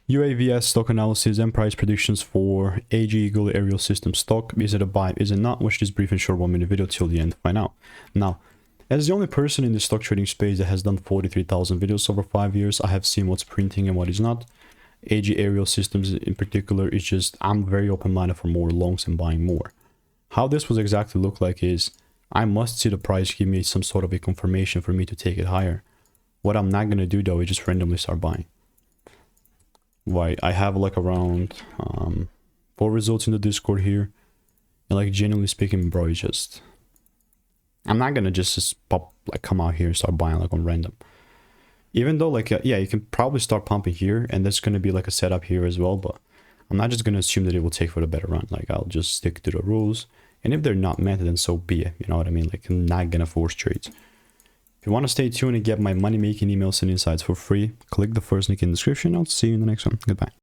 UAVS stock analysis and price predictions for Ageagle Aerial Systems stock. Is it a buy? Is it not? Watch this brief and short 1 minute video till the end to find out. Now, as the only person in the stock trading space that has done 43,000 videos over 5 years, I have seen what's printing and what is not. Ageagle Aerial Systems in particular is just, I'm very open-minded for more longs and buying more. How this would exactly look like is, I must see the price give me some sort of a confirmation for me to take it higher. What I'm not going to do though is just randomly start buying. Right, I have like around 4 results in the Discord here. And like genuinely speaking, bro, it's just... I'm not gonna just pop, like come out here and start buying like on random. Even though like, yeah, you can probably start pumping here and there's gonna be like a setup here as well, but I'm not just gonna assume that it will take for the better run. Like I'll just stick to the rules. And if they're not met, then so be it. You know what I mean? Like I'm not gonna force trades. If you want to stay tuned and get my money making emails and insights for free, click the first link in the description. I'll see you in the next one. Goodbye.